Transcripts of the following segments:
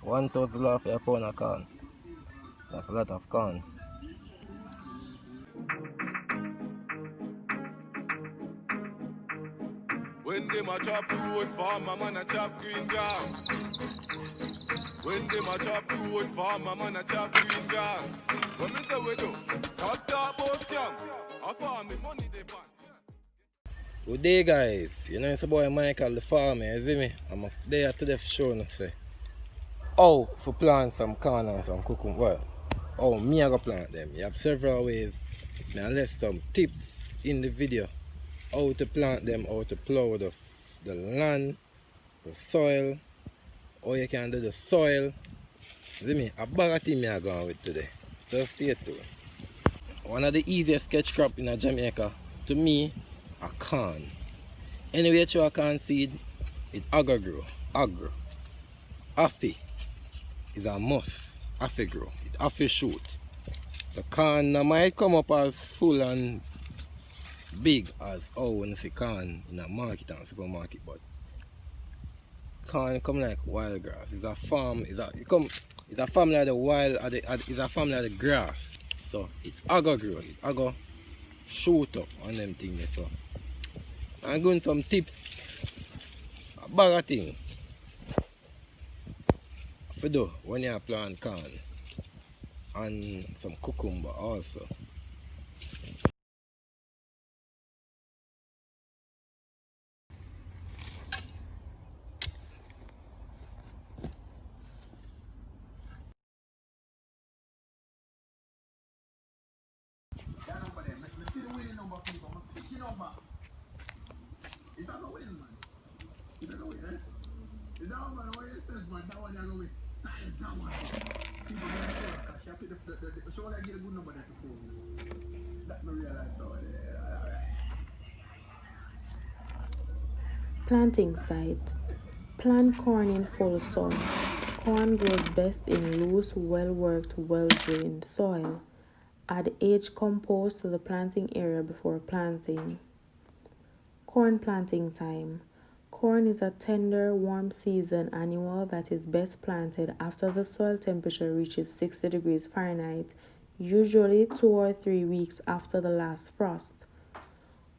$1,000 for a pound of corn. That's a lot of corn. When them a chop road, farmer man a chop green grass. When them a chop road, farmer man a chop green grass. What me say we do? Talk about scam. I farm me money they back. Good day, guys. You know it's a boy Michael the farmer, you see me? I'm there today for showing us how to plant some corn and some cucumber. Well, how me I go plant them. You have several ways. I left some tips in the video. How to plant them, how to plow the land, the soil, how you can do the soil. You see me? A bag of things I going with today. Just stay tuned. One of the easiest sketch crop in Jamaica, to me, a corn. Anyway, you throw a corn seed, it agro grow. Agro. Affy is a must. Affy grow. It affy shoot. The corn might come up as full and big as when you see corn in a market and supermarket, but corn come like wild grass. It's a farm. It's a family of the wild. It's a family of the grass. So it agro grow. It agro shoot up on them things. So I'm going some tips. A bag of thing for do when you plant corn and some cucumber also. Planting site. Plant corn in full sun. Corn grows best in loose, well-worked, well-drained soil. Add aged compost to the planting area before planting. Corn planting time. Corn is a tender, warm season annual that is best planted after the soil temperature reaches 60 degrees Fahrenheit, usually 2 or 3 weeks after the last frost.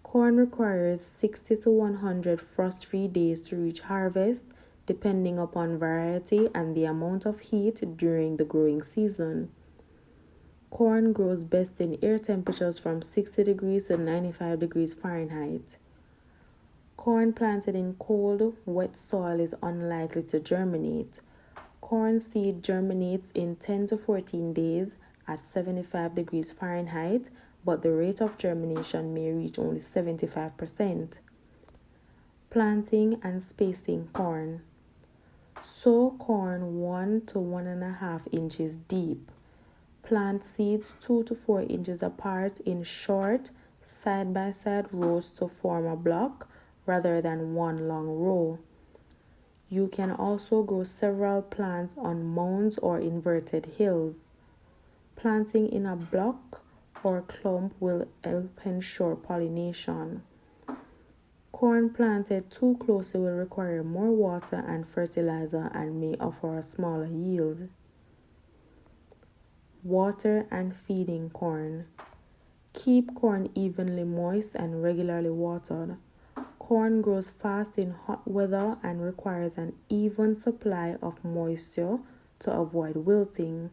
Corn requires 60 to 100 frost-free days to reach harvest, depending upon variety and the amount of heat during the growing season. Corn grows best in air temperatures from 60 degrees to 95 degrees Fahrenheit. Corn planted in cold, wet soil is unlikely to germinate. Corn seed germinates in 10 to 14 days at 75 degrees Fahrenheit, but the rate of germination may reach only 75%. Planting and spacing corn. Sow corn 1 to 1.5 inches deep. Plant seeds 2 to 4 inches apart in short, side-by-side rows to form a block rather than one long row. You can also grow several plants on mounds or inverted hills. Planting in a block or clump will help ensure pollination. Corn planted too closely will require more water and fertilizer and may offer a smaller yield. Water and feeding corn. Keep corn evenly moist and regularly watered. Corn grows fast in hot weather and requires an even supply of moisture to avoid wilting.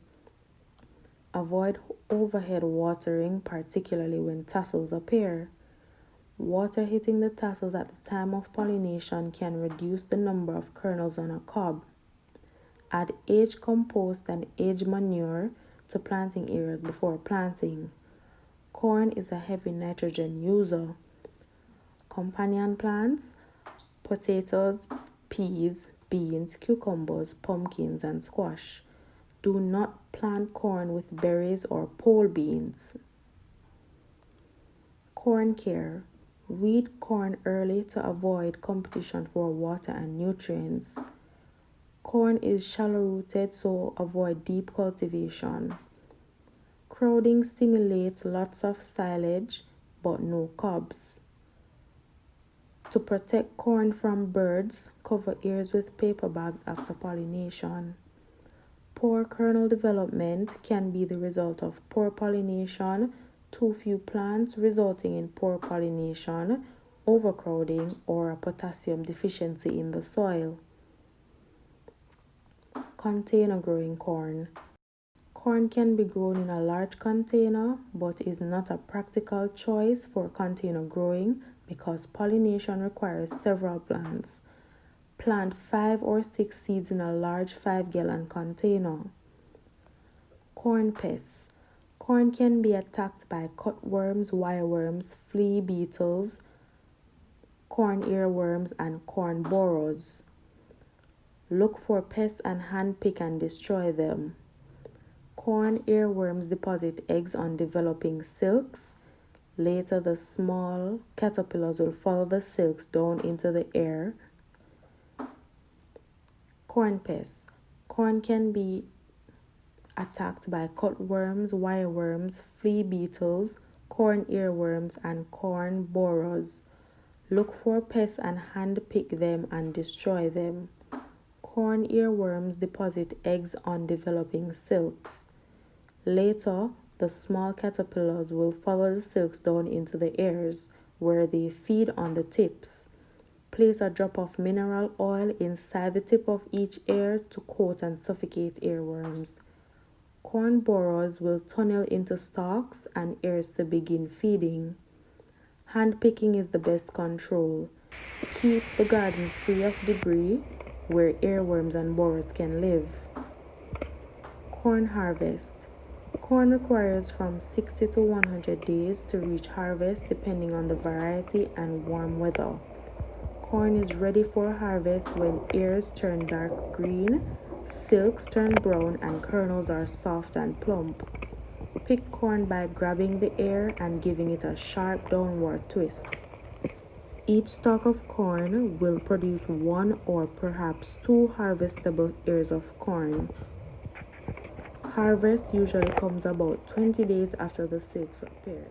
Avoid overhead watering, particularly when tassels appear. Water hitting the tassels at the time of pollination can reduce the number of kernels on a cob. Add aged compost and aged manure to planting areas before planting. Corn is a heavy nitrogen user. Companion plants, potatoes, peas, beans, cucumbers, pumpkins, and squash. Do not plant corn with berries or pole beans. Corn care. Weed corn early to avoid competition for water and nutrients. Corn is shallow rooted, so avoid deep cultivation. Crowding stimulates lots of silage but no cobs. To protect corn from birds, cover ears with paper bags after pollination. Poor kernel development can be the result of poor pollination, too few plants resulting in poor pollination, overcrowding, or a potassium deficiency in the soil. Container growing corn. Corn can be grown in a large container, but is not a practical choice for container growing because pollination requires several plants. Plant 5 or 6 seeds in a large 5-gallon container. Corn pests. Corn can be attacked by cutworms, wireworms, flea beetles, corn earworms, and corn borers. Look for pests and handpick and destroy them. Corn earworms deposit eggs on developing silks. Later, the small caterpillars will follow the silks down into the air. Corn pests. Corn can be attacked by cutworms, wireworms, flea beetles, corn earworms, and corn borers. Look for pests and handpick them and destroy them. Corn earworms deposit eggs on developing silks. Later, the small caterpillars will follow the silks down into the ears, where they feed on the tips. Place a drop of mineral oil inside the tip of each ear to coat and suffocate earworms. Corn borers will tunnel into stalks and ears to begin feeding. Handpicking is the best control. Keep the garden free of debris where earworms and borers can live. Corn harvest. Corn requires from 60 to 100 days to reach harvest depending on the variety and warm weather. Corn is ready for harvest when ears turn dark green, silks turn brown, and kernels are soft and plump. Pick corn by grabbing the ear and giving it a sharp downward twist. Each stalk of corn will produce 1 or perhaps 2 harvestable ears of corn. Harvest usually comes about 20 days after the silks appear.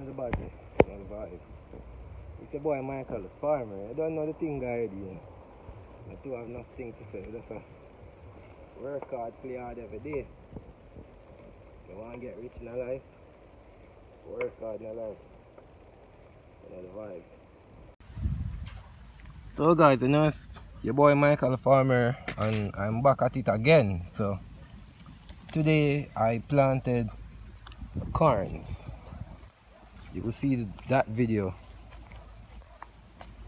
The badness, the vibe. It's your boy Michael, the farmer. I don't know the thing I do. I do have nothing to say. Just work hard, play hard every day. You want to get rich in life? Work hard in life. You know the vibe. So guys, you know it's your boy Michael, the farmer, and I'm back at it again. So today I planted corns. You will see that video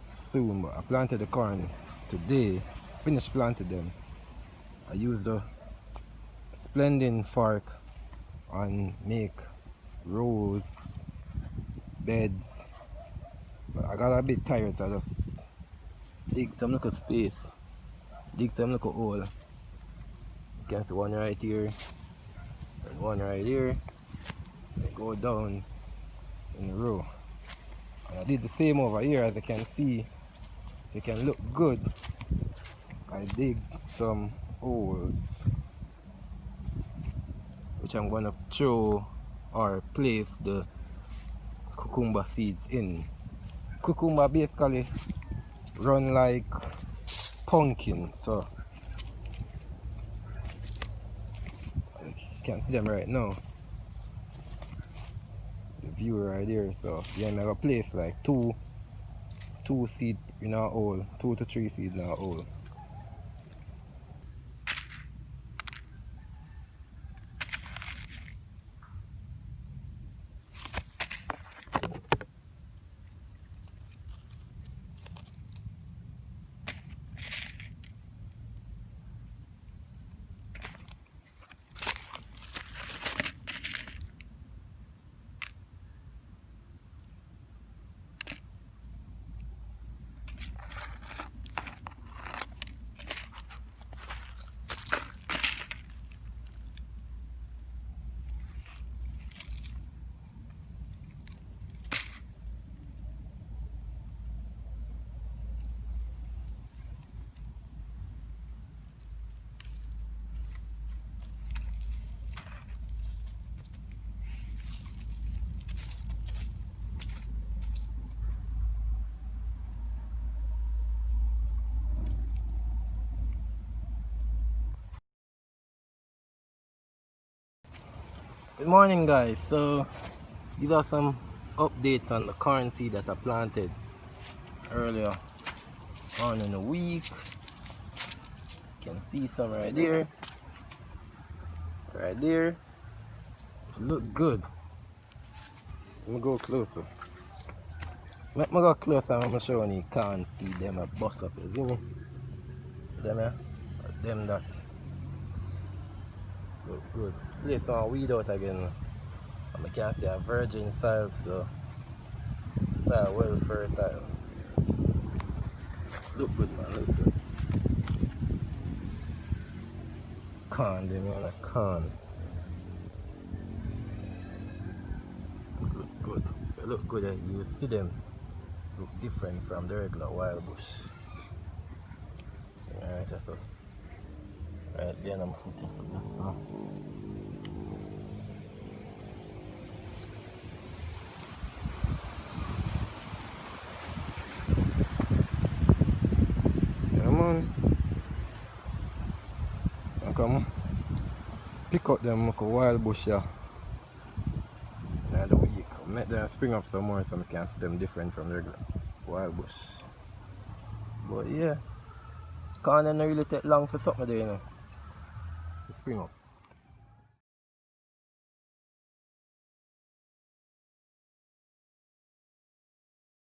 soon, but I planted the corns today. Finished planted them. I used a splendid fork and make rows, beds. But I got a bit tired, so I just dig some little space, dig some little hole. You can see one right here and one right here. They go down in a row. And I did the same over here, as you can see. If you can look good, I dig some holes which I'm gonna throw or place the cucumber seeds in. Cucumber basically run like pumpkin, so you can see them right now. The view right there. So yeah, I'm gonna place like two seed in a hole, 2 to 3 seeds in a hole. Good morning, guys. So these are some updates on the corn seed that I planted earlier on in the week. You can see some right there. Right there. Look good. Let me go closer. Let me go closer and I'm showing you corn seed them a bust up, you see me? See them here? Them that. Look good. Place some weed out again. And I can see a virgin soil, so soil well fertile. It's look good, man, look good. Corn, them here, like corn. This look good. They look good, you see them look different from the regular wild bush. Alright, just so. Right there, I'm footing so just so. Come on. Come pick up them like a wild bush here. And the week. Make them spring up some more so I can see them different from the regular wild bush. But yeah. Can't really take long for something there, you know. To spring up.